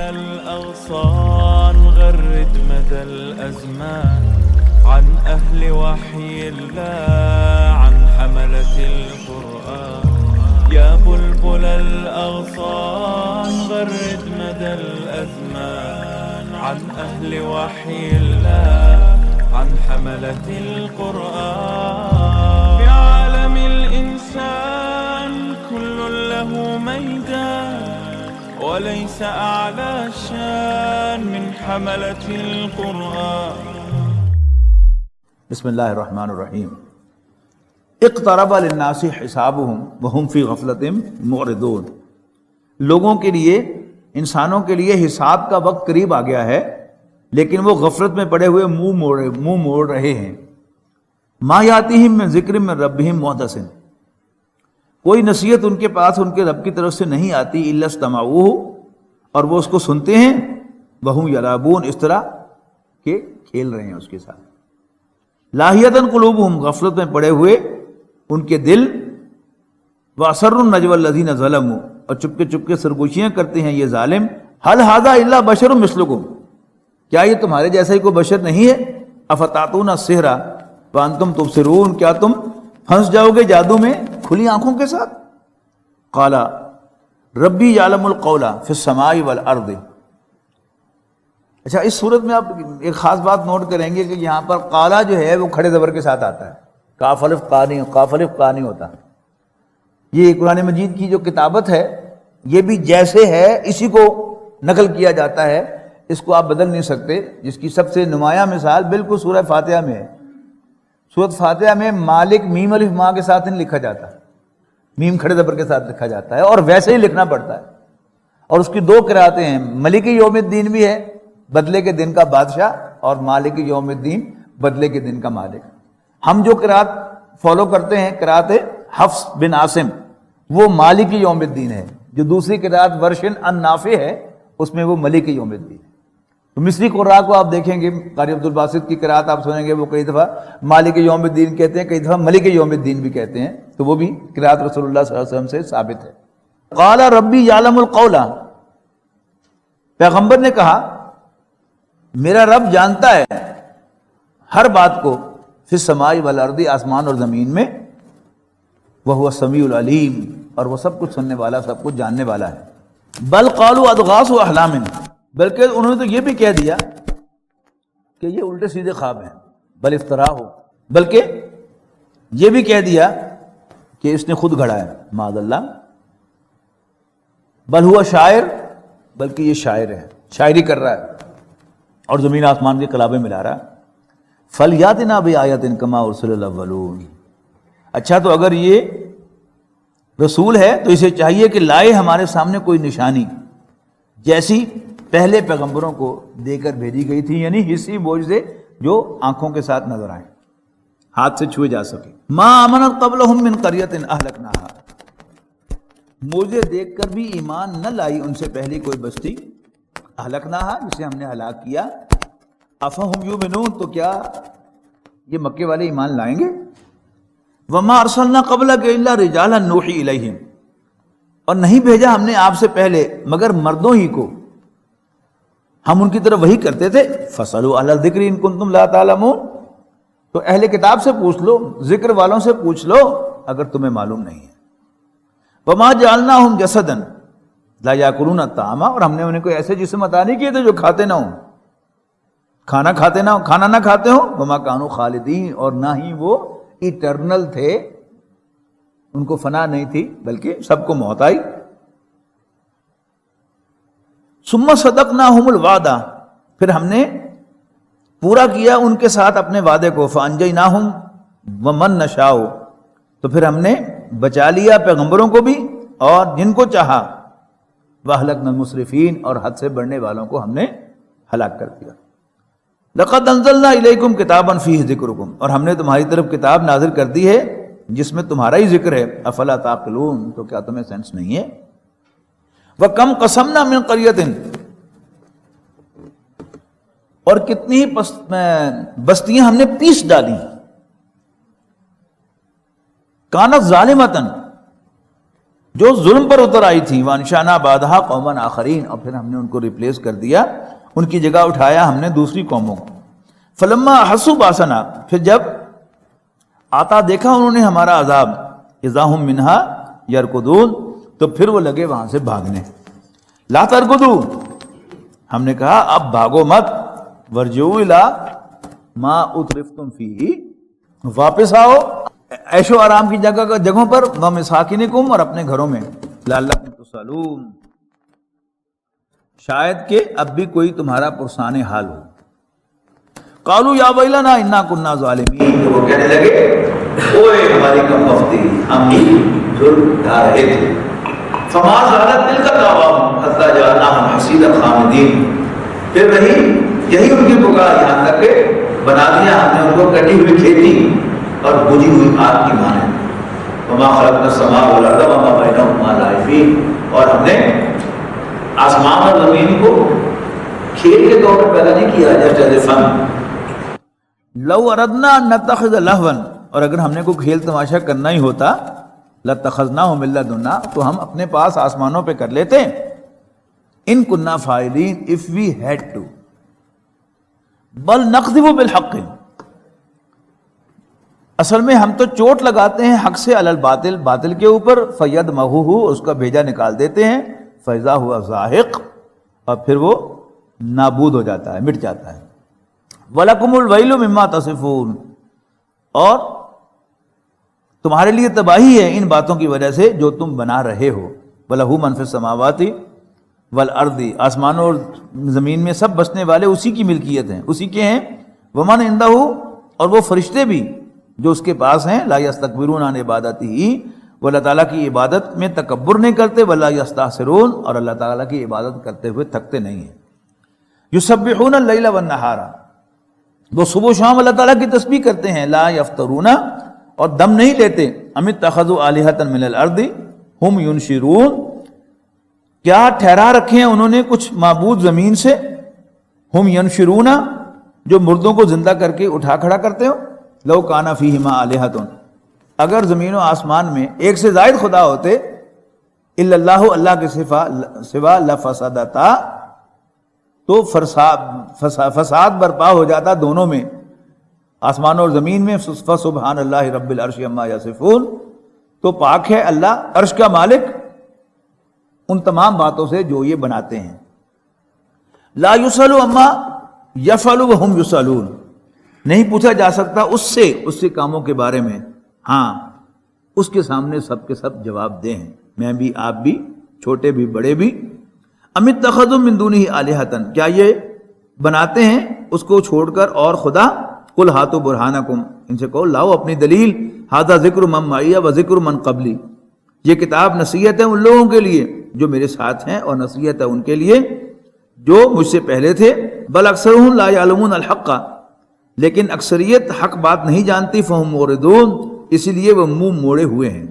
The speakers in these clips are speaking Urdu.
الأغصان غرد مدى الأزمان عن أهل وحي الله عن حملة القرآن يا بلبل الأغصان غرد مدى الأزمان عن أهل وحي الله عن حملة القرآن في عالم الإنسان كل له ميدان وليس أعلى الشان من حملة القرآن. بسم اللہ الرحمن الرحیم. اقترب للناس حسابهم وهم فی غفلۃ معرضون. لوگوں کے لیے، انسانوں کے لیے حساب کا وقت قریب آ گیا ہے، لیکن وہ غفلت میں پڑے ہوئے منہ موڑ رہے ہیں. ما یاتیہم من ذکر من ربہم محدث. کوئی نصیحت ان کے پاس ان کے رب کی طرف سے نہیں آتی، الا استمعوہ، اور وہ اس کو سنتے ہیں، وہم یلعبون، اس طرح کہ کھیل رہے ہیں اس کے ساتھ. لاہیۃ قلوبہم، غفلت میں پڑے ہوئے ان کے دل. واسروا النجوى الذین ظلموا، اور چپکے چپکے سرگوشیاں کرتے ہیں یہ ظالم. هل هذا الا بشر مثلکم، کیا یہ تمہارے جیسا ہی کوئی بشر نہیں ہے؟ افتاتون السحر وانتم تبصرون، کیا تم پھنس جاؤ گے جادو میں کھلی آنکھوں کے ساتھ؟ قال ربی یعلم القول فی السماء والارض. اچھا، اس صورت میں آپ ایک خاص بات نوٹ کریں گے کہ یہاں پر قالا جو ہے وہ کھڑے زبر کے ساتھ آتا ہے، کاف الف قا نہیں ہوتا. یہ قرآن مجید کی جو کتابت ہے یہ بھی جیسے ہے اسی کو نقل کیا جاتا ہے، اس کو آپ بدل نہیں سکتے. جس کی سب سے نمایاں مثال بالکل سورہ فاتحہ میں ہے. سورۃ فاتحہ میں مالک میم الف ما کے ساتھ نہیں لکھا جاتا، میم کھڑے زبر کے ساتھ لکھا جاتا ہے، اور ویسے ہی لکھنا پڑتا ہے. اور اس کی دو قراتیں ہیں، ملک یوم الدین بھی ہے، بدلے کے دن کا بادشاہ، اور مالک یوم الدین، بدلے کے دن کا مالک. ہم جو قرات فالو کرتے ہیں، قرات حفص بن عاصم، وہ مالک یوم الدین ہے. جو دوسری قرات ورشن ان نافع ہے، اس میں وہ ملک یوم الدین ہے. تو مصری قراء کو آپ دیکھیں گے، قاری عبد الباسط کی قرات آپ سنیں گے، وہ کئی دفعہ مالک یوم الدین کہتے ہیں، کئی دفعہ ملک یوم الدین بھی کہتے ہیں. تو وہ بھی قرات رسول اللہ صلی اللہ علیہ وسلم سے ثابت ہے. قال ربی یعلم القول، پیغمبر نے کہا میرا رب جانتا ہے ہر بات کو، فی السماء والارض، آسمان اور زمین میں، وہو السمیع العلیم، اور وہ سب کچھ سننے والا، سب کچھ جاننے والا ہے. بل قالوا اضغاث احلام، بلکہ انہوں نے تو یہ بھی کہہ دیا کہ یہ الٹے سیدھے خواب ہیں. بل افطرا ہو، بلکہ یہ بھی کہہ دیا کہ اس نے خود گھڑا ہے، معاذ اللہ. بل ہوا شاعر، بلکہ یہ شاعر ہے، شاعری کر رہا ہے اور زمین آسمان کے کلابے ملا رہا ہے. فلیاتنا بآیۃ کما ارسل الاولون. اچھا، تو اگر یہ رسول ہے تو اسے چاہیے کہ لائے ہمارے سامنے کوئی نشانی جیسی پہلے پیغمبروں کو دے کر بھیجی گئی تھی، یعنی حصی معجزے جو آنکھوں کے ساتھ نظر آئیں، ہاتھ سے چھوئے جا سکے. ما آمنت قبلہم من قریۃ اہلکناہا، معجزے دیکھ کر بھی ایمان نہ لائی ان سے پہلی کوئی بستی، اہلکناہا، جسے ہم نے ہلاک کیا. افہم یؤمنون، تو کیا یہ مکے والے ایمان لائیں گے؟ وما ارسلنا قبلک الا رجالا نوحی الیہم، اور نہیں بھیجا ہم نے آپ سے پہلے مگر مردوں ہی کو، ہم ان کی طرف وہی کرتے تھے. فاسألوا اہل الذکر ان کنتم لا تعلمون، تو اہل کتاب سے پوچھ لو، ذکر والوں سے پوچھ لو اگر تمہیں معلوم نہیں ہے. وما جعلناہم جسدا لا یاکلون الطعام، اور ہم نے انہیں کوئی ایسے جسم عطا نہیں کیے تھے جو کھاتے نہ ہوں، کھانا نہ کھاتے ہوں. وما کانوا خالدین، اور نہ ہی وہ ایٹرنل تھے، ان کو فنا نہیں تھی بلکہ سب کو موت آئی. ثم صدقناہم الوعدہ، پھر ہم نے پورا کیا ان کے ساتھ اپنے وعدے کو. فانجیناہم ومن نشاء، تو پھر ہم نے بچا لیا پیغمبروں کو بھی اور جن کو چاہا. واہلکنا المسرفین، اور حد سے بڑھنے والوں کو ہم نے ہلاک کر دیا. لقد انزلنا الیکم کتابا فیہ ذکرکم، اور ہم نے تمہاری طرف کتاب نازل کر دی ہے جس میں تمہارا ہی ذکر ہے. افلا تعقلون، تو کیا تمہیں سینس نہیں ہے؟ وَكَمْ قَسَمْنَا مِنْ قَرْيَةٍ، اور کتنی بستیاں ہم نے پیس ڈالی. کانت ظالمتن، جو ظلم پر اتر آئی تھی، وانشانا بادہا قومن آخرین، اور پھر ہم نے ان کو ریپلیس کر دیا، ان کی جگہ اٹھایا ہم نے دوسری قوموں کو۔ فلما احسوا باسنا، پھر جب آتا دیکھا انہوں نے ہمارا عذاب، اذا ہم منہا یرکضون، تو پھر وہ لگے وہاں سے بھاگنے۔ لا ترکضوا، ہم نے کہا اب بھاگو مت، ورجعوا الی ما اترفتم فیہ، واپس آؤ عیش و آرام کی جگہوں پر، ومساکنکم، اور اپنے گھروں میں، لعلکم تسألون، شاید کہ اب بھی کوئی تمہارا پرسان حال ہو۔ قالوا یا ویلنا انا کنا ظالمین، وہ کہنے لگے اوئے ہماری کم بختی، ہم ہی ظلم ڈھا رہے تھے۔ فما زالت تلک دعواہم حتی جعلناہم حصیدا خامدین، پھر رہی یہی ان کی پکار یہاں تک کہ بنا دیا ہم نے ان کو کٹی ہوئی کھیتی اور بجھی ہوئی آگ کی مانند۔ وما خلقنا السماء والارض وما بینہما لاعبین، اور ہم نے آسمان اور زمین کو کھیل کے طور پر پیدا نہیں کیا، جسٹ فن۔ لو اردنا ان نتخذ لہوا، اور اگر ہم نے کوئی کھیل تماشا کرنا ہی ہوتا، لاتخذناہ من لدنا، تو ہم اپنے پاس آسمانوں پہ کر لیتے، ان کننا فاعلین، if we had to، بل نقذف بالحق، اصل میں ہم تو چوٹ لگاتے ہیں حق سے علی الباطل، باطل کے اوپر، فیدمغہ، اس کا بھیجا نکال دیتے ہیں، فاذا ہوا زاہق، اور پھر وہ نابود ہو جاتا ہے، مٹ جاتا ہے۔ وَلَكُمُ الْوَيْلُ مِمَّا تَصِفُونَ، اور تمہارے لیے تباہی ہے ان باتوں کی وجہ سے جو تم بنا رہے ہو۔ وَلَهُ مَن فِي السَّمَاوَاتِ وَالْأَرْضِ، آسمانوں اور زمین میں سب بسنے والے اسی کی ملکیت ہیں، اسی کے ہیں۔ وَمَنْ عِندَهُ، اور وہ فرشتے بھی جو اس کے پاس ہیں، لَا يَسْتَكْبِرُونَ عَنْ عِبَادَتِهِ، وہ اللہ تعالیٰ کی عبادت میں تکبر نہیں کرتے، وَلَا يَسْتَحْسِرُونَ، اور اللہ تعالیٰ کی عبادت کرتے ہوئے تھکتے نہیں ہیں۔ يُسَبِّحُونَ اللَّيْلَ وَالنَّهَارَ، وہ صبح و شام اللہ تعالیٰ کی تسبیح کرتے ہیں۔ لا یفترون، اور دم نہیں لیتے۔ ام اتخذوا آلہۃ من الارض ہم ینشرون، کیا ٹھہرا رکھے ہیں انہوں نے کچھ معبود زمین سے، ہم ینشرون، جو مردوں کو زندہ کر کے اٹھا کھڑا کرتے ہو۔ لو کان فیہما آلہۃ، اگر زمین و آسمان میں ایک سے زائد خدا ہوتے، الا اللہ، اللہ کے سوا، لفسدتا، تو فساد برپا ہو جاتا دونوں میں، آسمان اور زمین میں۔ فسبحان اللہ رب العرش عما یصفون، تو پاک ہے اللہ عرش کا مالک ان تمام باتوں سے جو یہ بناتے ہیں۔ لا یسأل عما یفعل وہم یسألون، نہیں پوچھا جا سکتا اس سے کاموں کے بارے میں، ہاں اس کے سامنے سب کے سب جواب دہ ہیں، میں بھی، آپ بھی، چھوٹے بھی بڑے بھی۔ ام اتخذوا من دونہ آلہۃ، کیا یہ بناتے ہیں اس کو چھوڑ کر اور خدا؟ قل ہاتوا برہانکم، ان سے کہو لاؤ اپنی دلیل، ھذا ذکر من معی و ذکر من قبلی، یہ کتاب نصیحت ہے ان لوگوں کے لیے جو میرے ساتھ ہیں، اور نصیحت ہے ان کے لیے جو مجھ سے پہلے تھے۔ بل اکثرهم لا یعلمون الحق، لیکن اکثریت حق بات نہیں جانتی، فہم موردون، اسی لیے وہ منہ موڑے ہوئے ہیں۔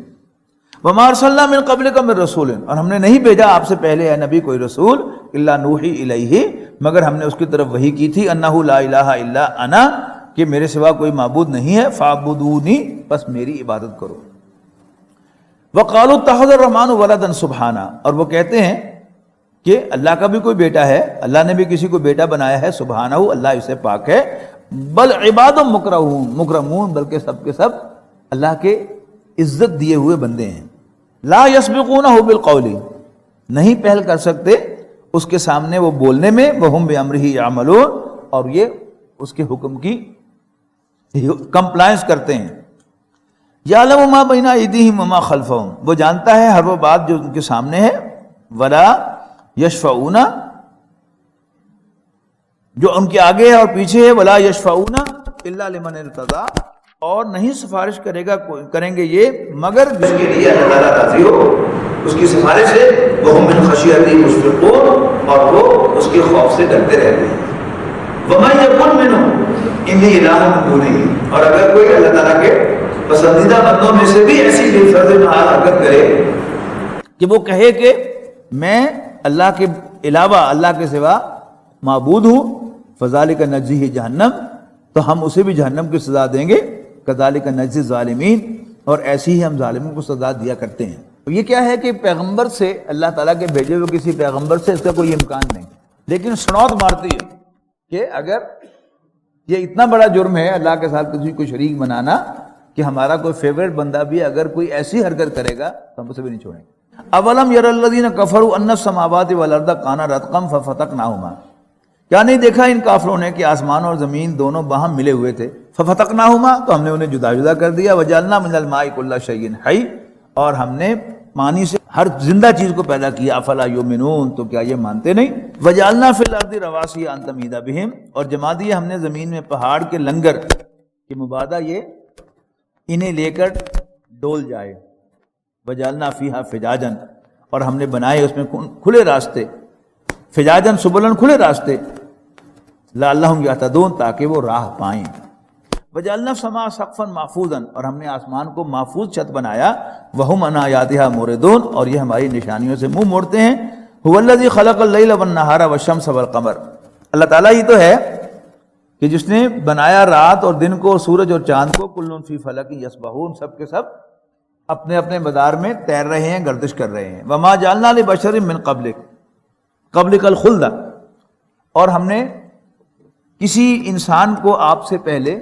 وما ارسلنا من قبلک من رسول، اور ہم نے نہیں بھیجا آپ سے پہلے اے نبی کوئی رسول، الا نوحی الیہ، مگر ہم نے اس کی طرف وحی کی تھی، انہ لا الہ الا انا، کہ میرے سوا کوئی معبود نہیں ہے، فاعبدونی، بس میری عبادت کرو۔ وقالوا اتخذ الرحمن ولدا سبحانہ، اور وہ کہتے ہیں کہ اللہ کا بھی کوئی بیٹا ہے، اللہ نے بھی کسی کو بیٹا بنایا ہے، سبحانہ، اللہ اسے پاک ہے۔ بل عباد مکرمون، بلکہ سب کے سب اللہ کے عزت دیے ہوئے بندے ہیں۔ لا یسبقونہ بالقول، نہیں پہل کر سکتے اس کے سامنے وہ بولنے میں، وہم بامرہ یعملون، اور یہ اس کے حکم کی کمپلائنس کرتے ہیں۔ یعلم ما بین ایدیہم وما خلفہم، وہ جانتا ہے ہر وہ بات جو ان کے سامنے ہے۔ ولا یشفعون، جو ان کے آگے ہے اور پیچھے ہے، ولا یشفعون الا لمن ارتضی، اور نہیں سفارش کریں گے یہ مگر جس کے لیے اللہ تعالیٰ راضی ہو، اس کی سفارش ہے۔ وہم من خشیتہ مشفقون، اور وہ اس کے خوف سے ڈرتے رہتے ہیں۔ وَمَن يَكُن مِّنْهُمْ إِنِّي إِلَٰهٌ مِّن دُونِهِ، اور اگر کوئی اللہ تعالیٰ کے پسندیدہ بندوں میں سے بھی ایسی بے فرض محال حرکت کرے کہ وہ کہے کہ میں اللہ کے علاوہ، اللہ کے سوا معبود ہوں، فَذَلِكَ نَجْزِيهِ جہنم، تو ہم اسے بھی جہنم کی سزا دیں گے۔ كَذَلِكَ نَجْزِي الظَّالِمِينَ، اور ایسی ہی ہم ظالموں کو سزا دیا کرتے ہیں۔ یہ کیا ہے کہ پیغمبر سے، اللہ تعالیٰ کے بھیجے ہوئے کسی پیغمبر سے اس کا کوئی امکان نہیں، لیکن سنوت مارتی ہے کہ اگر یہ اتنا بڑا جرم ہے اللہ کے ساتھ کسی کو شریک بنانا کہ ہمارا کوئی فیوریٹ بندہ بھی اگر کوئی ایسی حرکت کرے گا تو ہم اسے بھی نہیں چھوڑیں گے۔ اولم یر الذین کفروا ان السماوات والارض کانا رتقا ففتقناہما، کیا نہیں دیکھا ان کافروں نے کہ آسمان اور زمین دونوں باہم ملے ہوئے تھے، ففتقناہما تو ہم نے انہیں جدا جدا کر دیا، وجعلنا من الماء کل شیء حی، اور ہم نے پانی سے ہر زندہ چیز کو پیدا کیا، افلا یؤمنون تو کیا یہ مانتے نہیں، وجعلنا فی الارض رواسی ان تمید بہم، اور جما دیا ہم نے زمین میں پہاڑ کے لنگر کہ مبادا یہ انہیں لے کر ڈول جائے، وجعلنا فیہا فجاجا، اور ہم نے بنائے اس میں کھلے راستے، فجاجا سبلن کھلے راستے، لعلہم یہتدون تاکہ وہ راہ پائیں، وجعلنا السماء سقفا محفوظا، اور ہم نے آسمان کو محفوظ چھت بنایا، وہم عن آیاتہا موردون، اور یہ ہماری نشانیوں سے منہ موڑتے ہیں، هو الذی خلق اللیل والنہار والشمس والقمر، اللہ تعالیٰ ہی تو ہے کہ جس نے بنایا رات اور دن کو اور سورج اور چاند کو، کل فی فلک یسبحون، سب کے سب اپنے اپنے مدار میں تیر رہے ہیں، گردش کر رہے ہیں، وما جعلنا لبشر من قبلک الخلد، اور ہم نے کسی انسان کو آپ سے پہلے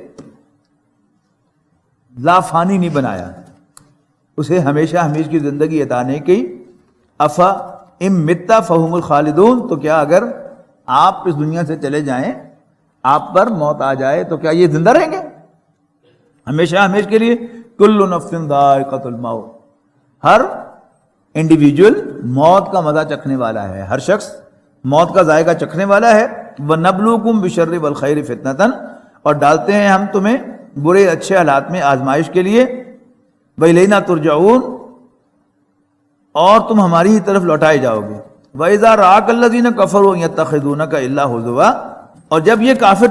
لا فانی نہیں بنایا، اسے ہمیشہ ہمیش کی زندگی عطا نہیں کی، افا ام متا فہم الخالدون، تو کیا اگر آپ اس دنیا سے چلے جائیں، آپ پر موت آ جائے تو کیا یہ زندہ رہیں گے ہمیشہ ہمیش کے لیے؟ کل نفس ذائقۃ الموت، ہر انڈیویجول موت کا مزہ چکھنے والا ہے، ہر شخص موت کا ذائقہ چکھنے والا ہے، وَنَبْلُوكُمْ بِالشَّرِّ وَالْخَيْرِ فِتْنَةً، اور ڈالتے ہیں ہم تمہیں برے اچھے حالات میں آزمائش کے لیے، وَإِلَيْنَا تُرْجَعُونَ، اور تم ہماری ہی طرف لوٹائے جاؤ گے، وَإِذَا رَآكَ الَّذِينَ كَفَرُوا يَتَّخِذُونَكَ إِلَّا هُزُوًا، اور جب یہ کافر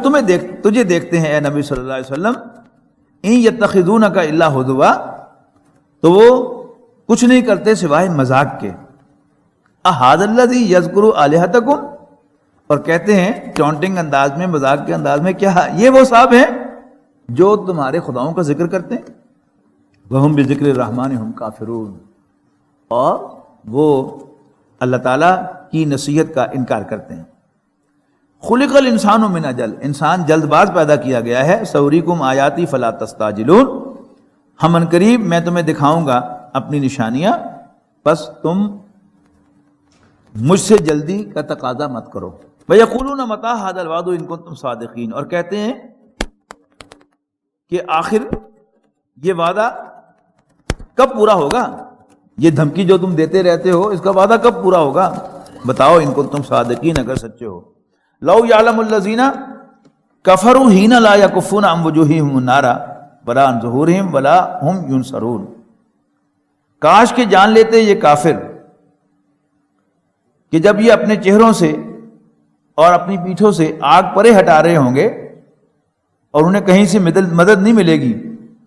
تجھے دیکھتے ہیں اے نبی صلی اللہ علیہ وسلم، ان یتخذونک الا ہزوا، تو وہ کچھ نہیں کرتے سوائے مذاق کے، اہذا الذی یذکر الہتکم، اور کہتے ہیں ٹونٹنگ انداز میں، مذاق کے انداز میں، کیا یہ وہ صاحب ہیں جو تمہارے خداؤں کا ذکر کرتے ہیں، وہم بذکر الرحمن ہم کافرون، اور وہ اللہ تعالیٰ کی نصیحت کا انکار کرتے ہیں۔ خلق الانسان من اجل، انسان جلد باز پیدا کیا گیا ہے، سوریکم آیاتی فلا تستعجلون، ہم ان قریب میں تمہیں دکھاؤں گا اپنی نشانیاں، بس تم مجھ سے جلدی کا تقاضا مت کرو۔ وَيَقُولُونَ مَتَىٰ هَٰذَا الْوَعْدُ إِن كُنتُمْ صَادِقِينَ، اور کہتے ہیں کہ آخر یہ وعدہ کب پورا ہوگا، یہ دھمکی جو تم دیتے رہتے ہو اس کا وعدہ کب پورا ہوگا، بتاؤ ان کنتم صادقین، اگر سچے ہو۔ لو یعلم الذین کفروا حین لا یکفون عن وجوہہم النار ولا عن ظہورہم ولا ہم ینصرون، کاش کہ جان لیتے یہ کافر کہ جب یہ اپنے چہروں سے اور اپنی پیٹھوں سے آگ پرے ہٹا رہے ہوں گے اور انہیں کہیں سے مدد نہیں ملے گی،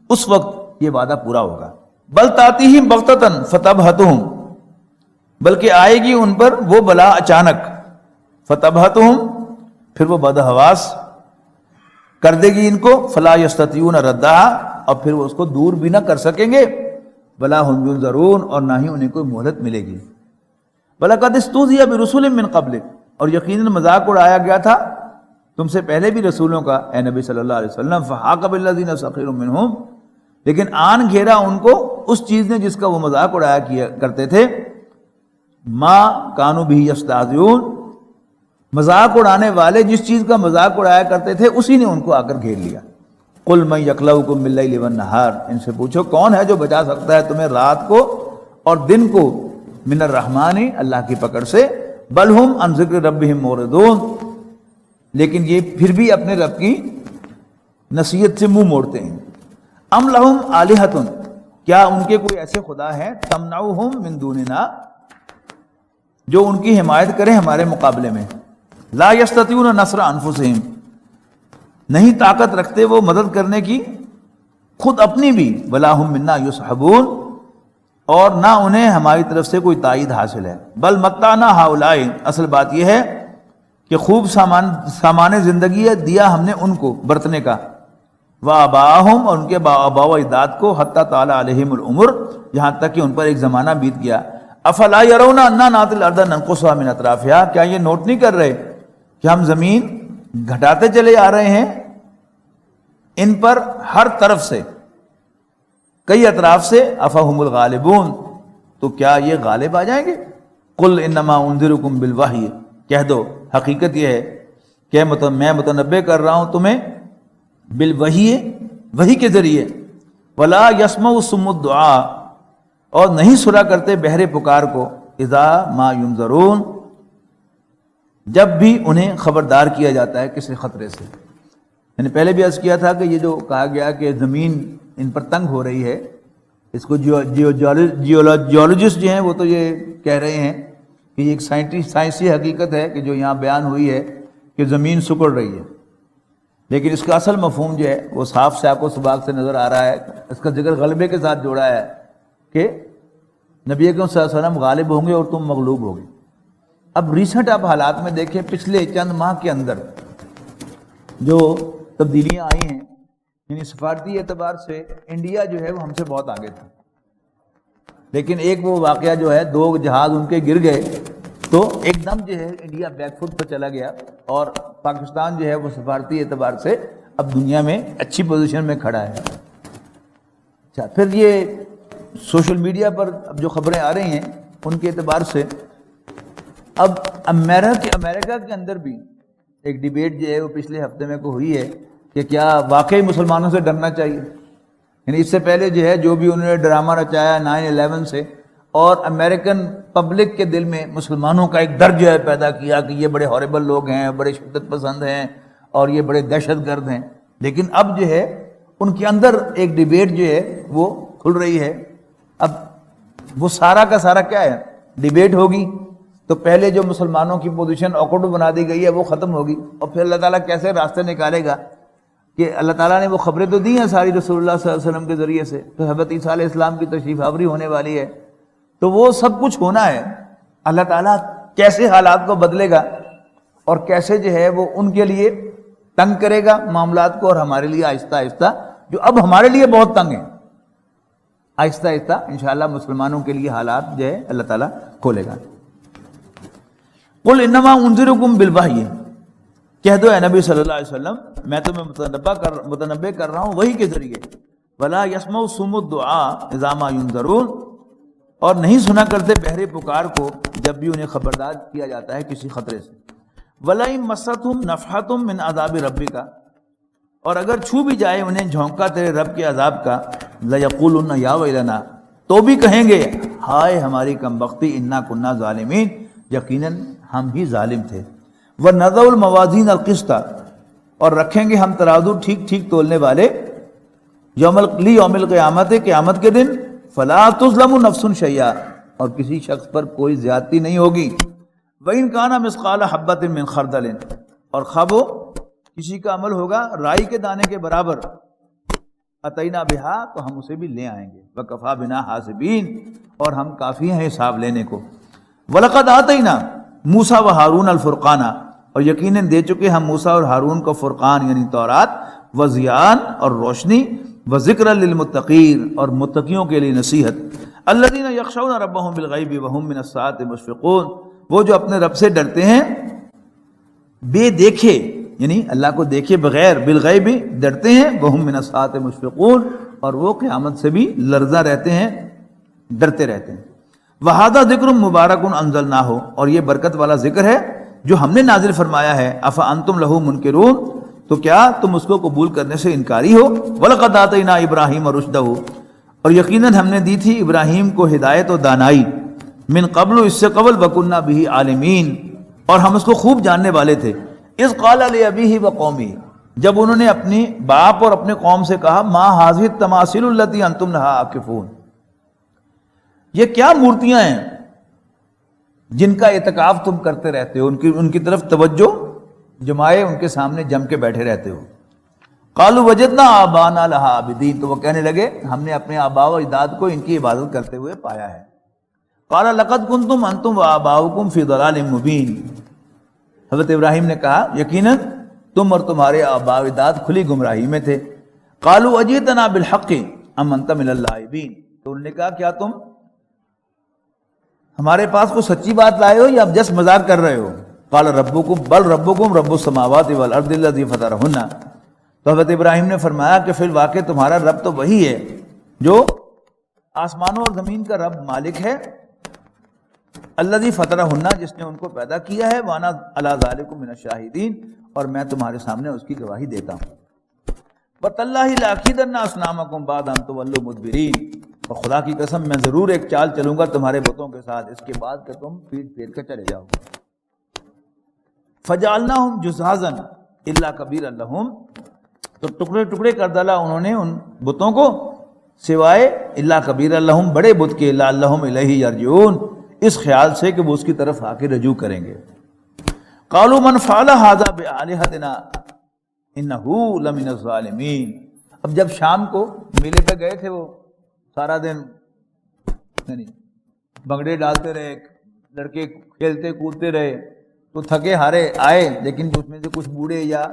اس وقت یہ وعدہ پورا ہوگا۔ بل تاتیہم بغتۃ فتبہتہم، بلکہ آئے گی ان پر وہ بلا اچانک، فتبہتہم، پھر وہ بدحواس کر دے گی ان کو، فلا یستطیعون ردہا، اور پھر وہ اس کو دور بھی نہ کر سکیں گے، ولا ہم ینظرون، اور نہ ہی انہیں کوئی مہلت ملے گی۔ وَلَقَدِ اسْتُهْزِئَ بِرُسُلٍ مِّن قَبْلِكَ، اور یقیناً مذاق اڑایا گیا تھا تم سے پہلے بھی رسولوں کا اے نبی صلی اللہ علیہ وسلم، فَحَاقَ بِالَّذِينَ سَخِرُوا مِنْهُمْ، لیکن آن گھیرا ان کو اس چیز نے جس کا وہ مذاق اڑایا کیا کرتے تھے، ما کانوا بہ یستہزئون، مذاق اڑانے والے جس چیز کا مذاق اڑایا کرتے تھے اسی نے ان کو آ کر گھیر لیا۔ قل من یکلؤکم باللیل والنہار، ان سے پوچھو کون ہے جو بچا سکتا ہے تمہیں رات کو اور دن کو، من الرحمن، اللہ کی پکڑ سے، بل ہم عن ذکر ربہم معرضون، لیکن یہ پھر بھی اپنے رب کی نصیحت سے منہ موڑتے ہیں۔ ام لہم آلہۃ، کیا ان کے کوئی ایسے خدا ہیں، تمنعہم من دوننا، جو ان کی حمایت کریں ہمارے مقابلے میں، لا یستطیعون نصر انفسہم، نہیں طاقت رکھتے وہ مدد کرنے کی خود اپنی بھی، ولا ہم منا یصحبون، اور نہ انہیں ہماری طرف سے کوئی تائید حاصل ہے، بل متعنا ہؤلاء، اصل بات یہ ہے کہ خوب سامان زندگی دیا ہم نے ان کو برتنے کا، وآباءہم، اور ان کے آباء و اجداد کو، حتی طال علیہم العمر، یہاں تک کہ ان پر ایک زمانہ بیت گیا. افلا یرون انا ناتی الارض ننقصها من اطرافها، کیا یہ نوٹ نہیں کر رہے کہ ہم زمین گھٹاتے چلے آ رہے ہیں ان پر ہر طرف سے، کئی اطراف سے. افہم الغالبون، تو کیا یہ غالب آ جائیں گے؟ قل انما انذرکم بالوحی، کہہ دو حقیقت یہ ہے کہ میں متنبع کر رہا ہوں تمہیں بالوحی، وحی کے ذریعے. ولا یسمع الصم الدعاء، اور نہیں سنا کرتے بہرے پکار کو، اذا ما ینذرون، جب بھی انہیں خبردار کیا جاتا ہے کسی خطرے سے. میں نے پہلے بھی عرض کیا تھا کہ یہ جو کہا گیا کہ زمین ان پر تنگ ہو رہی ہے، اس کو جیولوجسٹ جو ہیں وہ تو یہ کہہ رہے ہیں کہ یہ ایک سائنسی حقیقت ہے کہ جو یہاں بیان ہوئی ہے کہ زمین سکڑ رہی ہے، لیکن اس کا اصل مفہوم جو ہے وہ صاف سیاق و سباق سے نظر آ رہا ہے. اس کا ذکر غلبے کے ساتھ جوڑا ہے کہ نبی اکرم صلی اللہ علیہ وسلم غالب ہوں گے اور تم مغلوب ہوگے. اب ریسنٹ آپ حالات میں دیکھیں، پچھلے چند ماہ کے اندر جو تبدیلیاں آئی ہیں، یعنی سفارتی اعتبار سے انڈیا جو ہے وہ ہم سے بہت آگے تھا، لیکن ایک وہ واقعہ جو ہے 2 جہاز ان کے گر گئے تو ایک دم جو ہے انڈیا بیک فٹ پر چلا گیا، اور پاکستان جو ہے وہ سفارتی اعتبار سے اب دنیا میں اچھی پوزیشن میں کھڑا ہے. اچھا، پھر یہ سوشل میڈیا پر اب جو خبریں آ رہی ہیں ان کے اعتبار سے اب امریکہ کے اندر بھی ایک ڈیبیٹ جو ہے وہ پچھلے ہفتے میں کو ہوئی ہے کہ کیا واقعی مسلمانوں سے ڈرنا چاہیے. یعنی اس سے پہلے جو ہے جو بھی انہوں نے ڈرامہ رچایا 9/11 سے، اور امریکن پبلک کے دل میں مسلمانوں کا ایک ڈر جو ہے پیدا کیا کہ یہ بڑے ہاربل لوگ ہیں، بڑے شدت پسند ہیں اور یہ بڑے دہشت گرد ہیں. لیکن اب جو ہے ان کے اندر ایک ڈیبیٹ جو ہے وہ کھل رہی ہے. اب وہ سارا کا سارا کیا ہے، ڈیبیٹ ہوگی تو پہلے جو مسلمانوں کی پوزیشن آکورڈ بنا دی گئی ہے وہ ختم ہوگی، اور پھر اللہ تعالیٰ کیسے راستے نکالے گا کہ اللہ تعالیٰ نے وہ خبریں تو دی ہیں ساری رسول اللہ صلی اللہ علیہ وسلم کے ذریعے سے، تو حضرت عیسیٰ علیہ السلام کی تشریف آوری ہونے والی ہے، تو وہ سب کچھ ہونا ہے. اللہ تعالیٰ کیسے حالات کو بدلے گا اور کیسے جو ہے وہ ان کے لیے تنگ کرے گا معاملات کو، اور ہمارے لیے آہستہ آہستہ جو اب ہمارے لیے بہت تنگ ہیں، آہستہ آہستہ انشاءاللہ مسلمانوں کے لیے حالات جو ہے اللہ تعالیٰ کھولے گا. قل انما انذرکم بالوحی، کہہ دو اے نبی صلی اللہ علیہ وسلم میں تمہیں متنبع کر رہا ہوں وحی کے ذریعے. ولا یسمع الصم الدعاء اذا ما ینذرون، اور نہیں سنا کرتے بہرے پکار کو جب بھی انہیں خبردار کیا جاتا ہے کسی خطرے سے. وَلَئِن مَسَّتْهُمْ نَفْحَةٌ مِّنْ عَذَابِ رَبِّكَ، اور اگر چھو بھی جائے انہیں جھونکا تیرے رب کے عذاب کا، لَيَقُولُنَّ يَا وَيْلَنَا، تو بھی کہیں گے ہائے ہماری کم بختی، اِنَّا كُنَّا ظَالِمِينَ، یقیناً ہم ہی ظالم تھے. وَنَضَعُ الْمَوَازِينَ الْقِسْطَ، اور رکھیں گے ہم ترازو ٹھیک ٹھیک تولنے والے، یوم القیامت، قیامت کے دن، فَلَا تُظْلَمُ نَفْسٌ شَيْئًا، اور کسی شخص پر کوئی زیادتی نہیں ہوگی. وَإِنْ كَانَ مِثْقَالَ حَبَّةٍ مِّنْ خَرْدَلٍ، اور خواہ وہ کسی کا عمل ہوگا رائی کے دانے کے برابر، أَتَيْنَا بِهَا، تو ہم اسے بھی لے آئیں گے. وَكَفَى بِنَا حَاسِبِينَ، اور ہم کافی ہیں حساب لینے کو. وَلَقَدْ آتَيْنَا موسیٰ وہارون الفرقانہ، اور یقیناً دے چکے ہم موسیٰ اور ہارون کو فرقان یعنی تورات، وضیان اور روشنی، وذکر للمتقین اور متقیوں کے لیے نصیحت. الذین یخشون ربهم بالغیب وهم من الساعة مشفقون، وہ جو اپنے رب سے ڈرتے ہیں بے دیکھے، یعنی اللہ کو دیکھے بغیر، بالغیب ڈرتے ہیں، وهم من الساعة مشفقون، اور وہ قیامت سے بھی لرزہ رہتے ہیں، ڈرتے رہتے ہیں. وَهَذَا ذِكْرٌ مُبَارَكٌ أَنزَلْنَاهُ، اور یہ برکت والا ذکر ہے جو ہم نے نازل فرمایا ہے. أَفَأَنْتُمْ لَهُ مُنْكِرُونَ، تو کیا تم اس کو قبول کرنے سے انکاری ہو. وَلَقَدْ آتَيْنَا إِبْرَاهِيمَ رُشْدَهُ، اور یقیناً ہم نے دی تھی ابراہیم کو ہدایت و دانائی، من قبل، اس سے قبل، وَكُنَّا بِهِ عَالِمِينَ، اور ہم اس کو خوب جاننے والے تھے. اذ قال لأبیہ وقومہ، جب انہوں نے اپنی باپ اور اپنے قوم سے کہا، ما هذه التماثيل التي انتم لها عاکفون، یہ کیا مورتیاں ہیں جن کا اعتکاف تم کرتے رہتے ہو، ان کی طرف توجہ جمائے ان کے سامنے جم کے بیٹھے رہتے ہو. قالوا وجدنا آباءنا لها عابدین، تو وہ کہنے لگے ہم نے اپنے آباء و اجداد کو ان کی عبادت کرتے ہوئے پایا ہے. قال لقد کنتم انتم وآباؤکم فی ضلال مبین، حضرت ابراہیم نے کہا یقیناً تم اور تمہارے آباء و اجداد کھلی گمراہی میں تھے. قالوا اجئتنا بالحق ام انت من اللاعبین، تو انہوں نے کہا کیا تم ہمارے پاس کوئی سچی بات لائے ہو یا اب جس مذاق کر رہے ہو؟ قال ربکم بل ربکم رب السماوات والارض الذی فطرہن، تو حضرت ابراہیم نے فرمایا کہ فی الواقع تمہارا رب تو وہی ہے جو آسمانوں اور زمین کا رب مالک ہے، الذی فطرہن، جس نے ان کو پیدا کیا ہے، وانا علی ذالکم من الشاہدین، اور میں تمہارے سامنے اس کی گواہی دیتا ہوں۔ وَتَاللَّهِ لَأَكِيدَنَّ أَصْنَامَكُمْ بَعْدَ أَن تُوَلُّوا مُدْبِرِينَ، اور خدا کی قسم میں ضرور ایک چال چلوں گا تمہارے بتوں کے ساتھ اس کے بعد کہ تم پیٹ پھیر کر چلے جاؤ۔ فَجَعَلْنَاهُمْ جُذَاذًا إِلَّا كَبِيرًا لَهُمْ، تو ٹکڑے ٹکڑے کر ڈالا انہوں نے ان بتوں کو سوائے الا کبیرا لہم، بڑے بت کے، لعلہم الیہ یرجعون، اس خیال سے کہ وہ اس کی طرف آ کے رجوع کریں گے۔ قالوا من فعل هذا بآلہتنا انہ لمن الظالمین، اب جب شام کو میلے پہ گئے تھے وہ سارا دن بھنگڑے ڈالتے رہے، لڑکے کھیلتے کودتے رہے، تو تھکے ہارے آئے، لیکن اس میں سے کچھ بوڑھے یا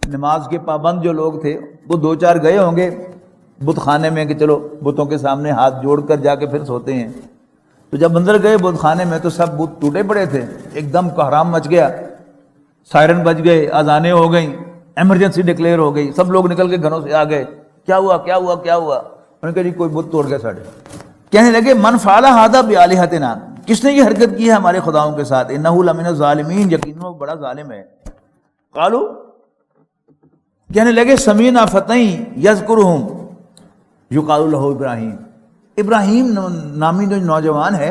نماز کے پابند جو لوگ تھے وہ دو چار گئے ہوں گے بت خانے میں کہ چلو بتوں کے سامنے ہاتھ جوڑ کر جا کے پھر سوتے ہیں۔ تو جب اندر گئے بت خانے میں تو سب بت ٹوٹے پڑے تھے، ایک دم کوہرام مچ گیا، سائرن بج گئے، اذانیں ہو گئیں، ایمرجنسی ڈکلیئر ہو گئی، سب لوگ نکل کے گھروں سے آ گئے، کیا ہوا کیا ہوا کیا ہوا؟ انہوں نے کہا جی کوئی بت توڑ گیا ساڑھے۔ کہنے لگے من فعل ھذا بآلہتنا، کس نے یہ حرکت کی ہے ہمارے خداؤں کے ساتھ، انہ لمن الظالمین، یقیناً وہ بڑا ظالم ہے۔ قالوا، کہنے لگے سمیعنا فتى یذکرہم یقال لہ ابراہیم، ابراہیم نامی جو نوجوان ہے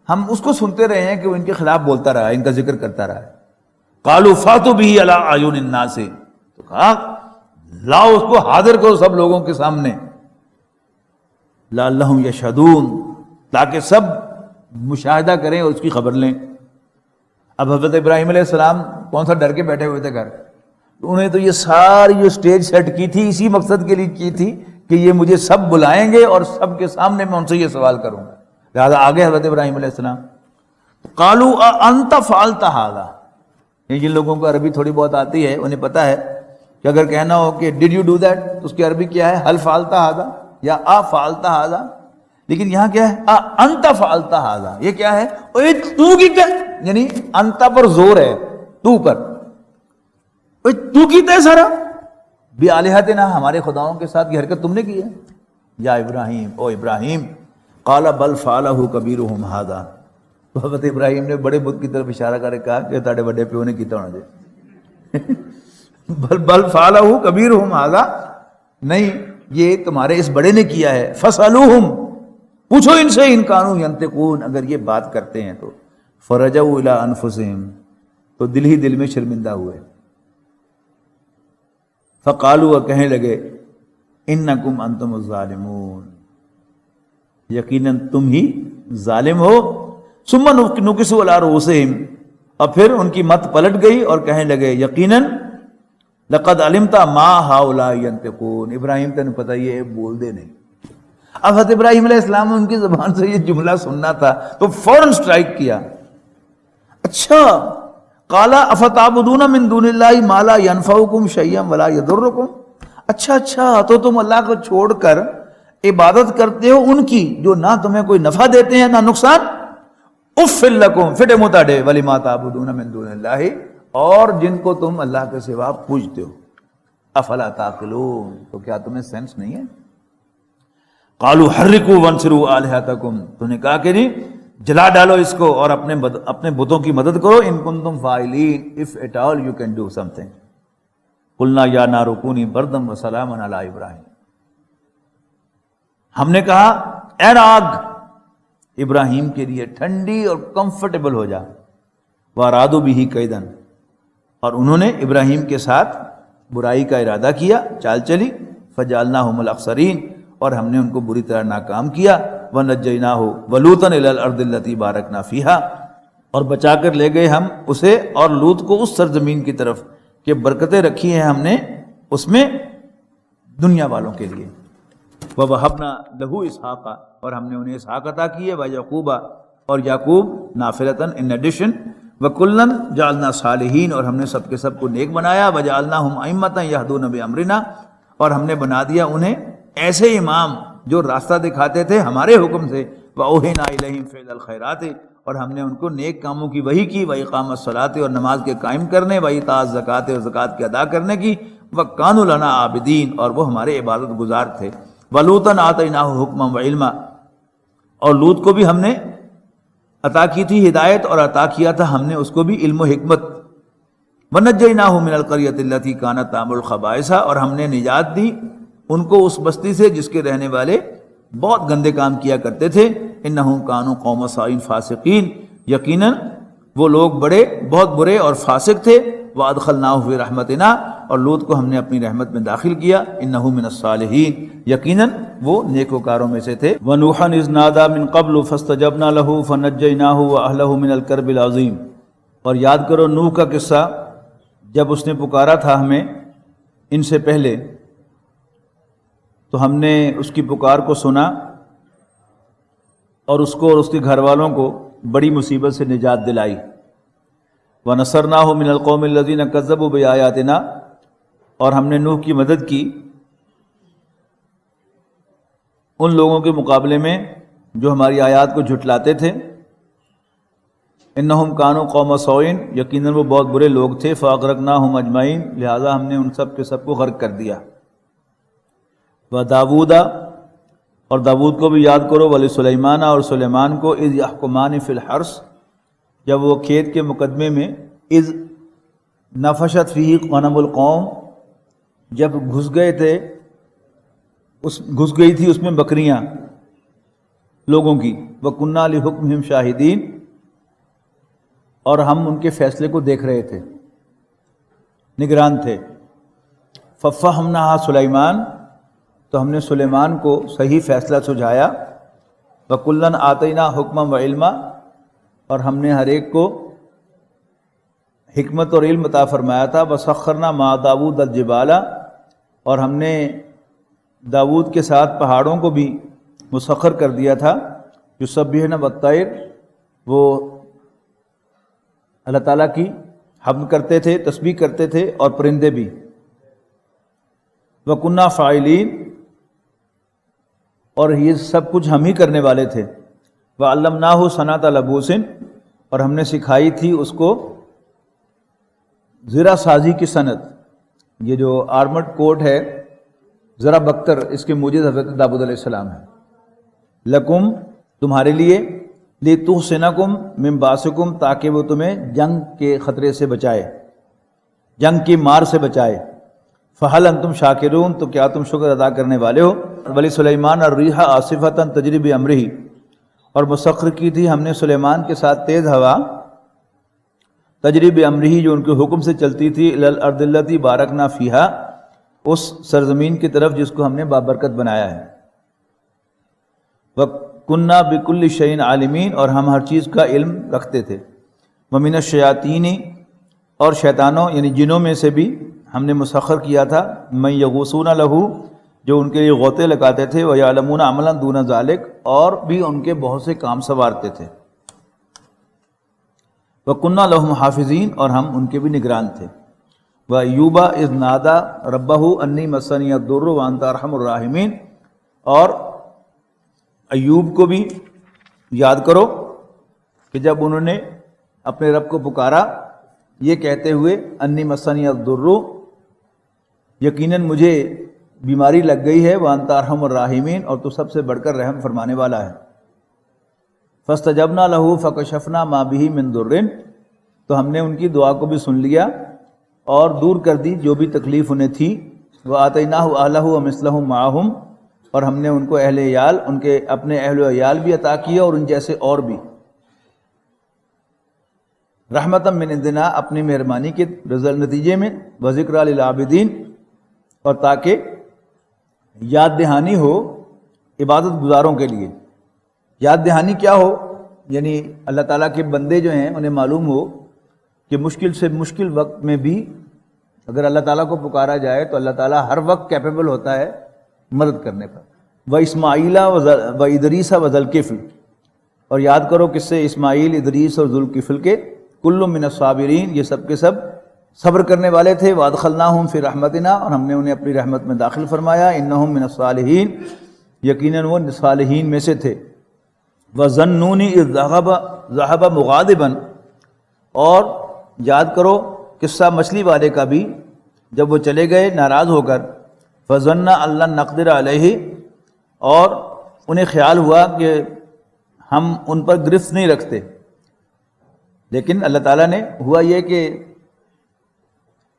ہم اس کو سنتے رہے ہیں کہ وہ ان کے خلاف بولتا رہا ہے، ان کا ذکر کرتا رہا ہے۔ قالوا فاتوا بہ علی اعین الناس، تو کہا لاؤ اس کو حاضر کرو سب لوگوں کے سامنے، لعلہم یشہدون، تاکہ سب مشاہدہ کریں اور اس کی خبر لیں۔ اب حضرت ابراہیم علیہ السلام کون سا ڈر کے بیٹھے ہوئے تھے گھر، انہیں تو یہ ساری جو سٹیج سیٹ کی تھی اسی مقصد کے لیے کی تھی کہ یہ مجھے سب بلائیں گے اور سب کے سامنے میں ان سے یہ سوال کروں گا، لہٰذا آگے حضرت ابراہیم علیہ السلام۔ قالوا انت فعلت ھذا، جن لوگوں کو عربی تھوڑی بہت آتی ہے انہیں پتہ ہے کہ اگر کہنا ہو کہ ڈڈ یو ڈو دیٹ تو اس کی عربی کیا ہے، هل فعلت ھذا یا فعلت ھذا، لیکن یہاں کیا ہے انت فعلت ھذا، یہ کیا ہے اوے تو کیتا ہے، یعنی انت پر زور ہے، تو پر، اوے تو کیتا ہے سارا، بآلہتنا، ہمارے خداؤں کے ساتھ یہ حرکت تم نے کی ہے، یا ابراہیم، او ابراہیم، قال بل فعلہ کبیرہم ھذا، تو حضرت ابراہیم نے بڑے بت کی طرف اشارہ کر کے کہا کہ تاڑے بڑے پیو نے کیتا ہونا جائے، بل فعلہ کبیرہم ھذا، نہیں یہ تمہارے اس بڑے نے کیا ہے، فاسألوہم، پوچھو ان سے، ان کانوا ینطقون، اگر یہ بات کرتے ہیں تو، فرجعوا الی انفسہم، تو دل ہی دل میں شرمندہ ہوئے، فقالوا، کہنے لگے انکم انتم الظالمون، یقیناً تم ہی ظالم ہو، ثم نکسوا علی رؤوسہم، اور پھر ان کی مت پلٹ گئی اور کہنے لگے یقیناً لقد علمت ما ہؤلاء ینطقون، ابراہیم تینوں پتہ یہ بول دے نہیں۔ اب حضرت ابراہیم علیہ السلام ان کی زبان سے یہ جملہ سننا تھا تو فوراً سٹرائک کیا، اچھا قال افتعبدون من دون اللہ ما لا ينفعکم شیئا ولا یضرکم، اچھا تو تم اللہ کو چھوڑ کر عبادت کرتے ہو ان کی جو نہ تمہیں کوئی نفع دیتے ہیں نہ نقصان، اف لکم، فٹے متاڈے، ولما تعبدون من دون اللہ، اور جن کو تم اللہ کے سوا پوجتے ہو، افلا تعقلون، تو کیا تمہیں سینس نہیں ہے؟ قالوا حرقوا وانصروا آلہتکم، تو نے کہا کہ جی جلا ڈالو اس کو اور اپنے بتوں کی مدد کرو، ان کنتم فاعلین، if at all you can do something۔ قلنا یا نار کونی بردا وسلاما علی ابراہیم، ہم نے کہا اے آگ ابراہیم کے لیے ٹھنڈی اور کمفرٹیبل ہو جا، وارادوا بہ کیدا، اور انہوں نے ابراہیم کے ساتھ برائی کا ارادہ کیا، چال چلی، فجعلناہم الاخسرین، اور ہم نے ان کو بری طرح ناکام کیا، وَنَجَّيْنَاهُ وَلُوطًا إِلَى الْأَرْضِ الَّتِي بَارَكْنَا فِيهَا، اور بچا کر لے گئے ہم اسے اور لوط کو اس سرزمین کی طرف کہ برکتیں رکھی ہیں ہم نے اس میں دنیا والوں کے لیے، وَوَهَبْنَا لَهُ إِسْحَاقَ، اور ہم نے انہیں اسحاق عطا کیے، وَيَعْقُوبَ، اور یعقوب، نافلةً in addition، وَكُلًّا جَعَلْنَا صَالِحِينَ، اور ہم نے سب کے سب کو نیک بنایا، وَجَعَلْنَاهُمْ أَئِمَّةً يَهْدُونَ بِأَمْرِنَا، اور ہم نے بنا دیا انہیں ایسے امام جو راستہ دکھاتے تھے ہمارے حکم سے، وَأَوْحَيْنَا إِلَيْهِمْ فِعْلَ الْخَيْرَاتِ، اور ہم نے ان کو نیک کاموں کی وحی کی، وَإِقَامَ الصَّلَاةِ، اور نماز کے قائم کرنے، وَإِيتَاءِ الزَّكَاةِ، اور زکوٰۃ کے ادا کرنے کی، وَكَانُوا لَنَا عَابِدِينَ، اور وہ ہمارے عبادت گزار تھے۔ وَلُوطًا آتَيْنَاهُ حُكْمًا وَعِلْمًا، اور لوط کو بھی ہم نے عطا کی تھی ہدایت، اور عطا کیا تھا ہم نے اس کو بھی علم و حکمت۔ وَنَجَّيْنَاهُ مِنَ الْقَرْيَةِ الَّتِي كَانَتْ تَعْمَلُ الْخَبَائِثَ، اور ہم نے نجات دی ان کو اس بستی سے جس کے رہنے والے بہت گندے کام کیا کرتے تھے۔ اِنَّهُمْ كَانُوا قَوْمَ سَوْءٍ فَاسِقِينَ، یقیناً وہ لوگ بہت برے اور فاسق تھے۔ وَأَدْخَلْنَاهُ فِي رَحْمَتِنَا، اور لوط کو ہم نے اپنی رحمت میں داخل کیا۔ اِنَّهُ مِنَ الصَّالِحِينَ، یقیناً وہ نیکوکاروں میں سے تھے۔ وَنُوحًا إِذْ نَادَىٰ مِن قَبْلُ فَاسْتَجَبْنَا لَهُ فَنَجَّيْنَاهُ وَأَهْلَهُ مِنَ الْكَرْبِ الْعَظِيمِ، اور یاد کرو نوح کا قصہ، جب اس نے پکارا تھا ہمیں ان سے پہلے، تو ہم نے اس کی پکار کو سنا اور اس کو اور اس کے گھر والوں کو بڑی مصیبت سے نجات دلائی۔ وَنَصَرْنَاهُ مِنَ الْقَوْمِ الَّذِينَ كَذَّبُوا بِآيَاتِنَا، اور ہم نے نوح کی مدد کی ان لوگوں کے مقابلے میں جو ہماری آیات کو جھٹلاتے تھے۔ اِنَّهُمْ كَانُوا قَوْمَ سَوْءٍ، یقیناً وہ بہت برے لوگ تھے۔ فَأَغْرَقْنَاهُمْ أَجْمَعِينَ، لہٰذا ہم نے ان سب کے سب کو غرق کر دیا۔ وَدَاوُودَ، اور داود کو بھی یاد کرو، وَلِسُلَيْمَانَ، اور سلیمان کو، اِذْ يَحْكُمَانِ فِي الْحَرْثِ، جب وہ کھیت کے مقدمے میں، اِذْ نَفَشَتْ فِيهِ غَنَمُ الْقَوْمِ، جب گھس گئی تھی اس میں بکریاں لوگوں کی، وَكُنَّا لِحُكْمِهِمْ شَاهِدِينَ، اور ہم ان کے فیصلے کو دیکھ رہے تھے، نگران تھے۔ فَفَّهَّمْنَاهَا سلیمان، تو ہم نے سلیمان کو صحیح فیصلہ سجھایا۔ وَكُلًّا آتَيْنَا حُكْمًا وَعِلْمًا، اور ہم نے ہر ایک کو حکمت اور علم عطا فرمایا تھا۔ وَسَخَّرْنَا مَعَ دَاوُودَ الْجِبَالَ، اور ہم نے داود کے ساتھ پہاڑوں کو بھی مسخر کر دیا تھا۔ يُسَبِّحْنَ وَالطَّيْرَ، وہ اللہ تعالیٰ کی حمد کرتے تھے، تسبیح کرتے تھے، اور پرندے بھی۔ وَكُنَّا فَاعِلِينَ، اور یہ سب کچھ ہم ہی کرنے والے تھے۔ وَعَلَّمْنَاهُ صَنْعَةَ لَبُوسٍ، اور ہم نے سکھائی تھی اس کو زرہ سازی کی صنعت۔ یہ جو آرمڈ کوٹ ہے زرہ بختر، اس کے موجد حضرت داؤد علیہ السلام ہے۔ لَكُمْ، تمہارے لیے، لِتُحْصِنَكُمْ مِن بَأْسِكُمْ، تاکہ وہ تمہیں جنگ کے خطرے سے بچائے، جنگ کی مار سے بچائے۔ فَهَلْ أَنْتُمْ شَاكِرُونَ، تو کیا تم شکر ادا کرنے والے ہو۔ وَلِسُلَيْمَانَ الرِّيحَ عَاصِفَةً تَجْرِي بِأَمْرِهِ، اور مسخر کی تھی ہم نے سلیمان کے ساتھ تیز ہوا، تجری بِأَمْرِهِ، جو ان کے حکم سے چلتی تھی، إِلَى الْأَرْضِ الَّتِي بَارَكْنَا فِيهَا، اس سرزمین کی طرف جس کو ہم نے بابرکت بنایا ہے۔ وَكُنَّا بِكُلِّ شَيْءٍ عَالِمِينَ، اور ہم ہر چیز کا علم رکھتے تھے۔ وَمِنَ الشَّيَاطِينِ، اور شیطانوں یعنی جنوں میں سے بھی ہم نے مسخر کیا تھا، مَن يَغُوصُونَ لَهُ، جو ان کے لیے غوطے لگاتے تھے، وَيَعْلَمُونَ عَمَلًا دُونَ ذَلِكَ، اور بھی ان کے بہت سے کام سنوارتے تھے۔ وَكُنَّا لَهُمْ حَافِظِينَ، اور ہم ان کے بھی نگران تھے۔ وَأَيُّوبَ إِذْ نَادَىٰ رَبَّهُ أَنِّي مَسَّنِيَ الضُّرُّ وَأَنْتَ أَرْحَمُ الرَّاحِمِينَ، اور ایوب کو بھی یاد کرو کہ جب انہوں نے اپنے رب کو پکارا یہ کہتے ہوئے، انی مسنی الضر، یقیناً مجھے بیماری لگ گئی ہے، وانت ارحم الراحمین، اور تو سب سے بڑھ کر رحم فرمانے والا ہے۔ فاستجبنا له فکشفنا ما به من ضر، تو ہم نے ان کی دعا کو بھی سن لیا اور دور کر دی جو بھی تکلیف انہیں تھی۔ وآتیناہ اہلہ ومثلہم معہم، اور ہم نے ان کو اہل عیال، ان کے اپنے اہل عیال بھی عطا کیا اور ان جیسے اور بھی، رحمتا من عندنا، اپنی مہربانی کے نتیجے میں، وذکریٰ للعابدین، اور تاکہ یاد دہانی ہو عبادت گزاروں کے لیے۔ یاد دہانی کیا ہو؟ یعنی اللہ تعالیٰ کے بندے جو ہیں انہیں معلوم ہو کہ مشکل سے مشکل وقت میں بھی اگر اللہ تعالیٰ کو پکارا جائے تو اللہ تعالیٰ ہر وقت کیپیبل ہوتا ہے مدد کرنے پر۔ وَإِسْمَاعِيلَ وَإِدْرِيسَ وَذَوالْكِفْلِ، اور یاد کرو قصے اسماعیل، ادریس اور ذوالکفل کے، کل من الصابرین، یہ سب کے سب صبر کرنے والے تھے. وادخلناہم فی رحمتنا، اور ہم نے انہیں اپنی رحمت میں داخل فرمایا. انہم من الصالحین، یقیناً وہ صالحین میں سے تھے. وظنونی اذ ذہب مغاضبا، اور یاد کرو قصہ مچھلی والے کا بھی، جب وہ چلے گئے ناراض ہو کر. فظن ان لن نقدر علیہ، اور انہیں خیال ہوا کہ ہم ان پر گرفت نہیں رکھتے. لیکن اللہ تعالیٰ نے، ہوا یہ کہ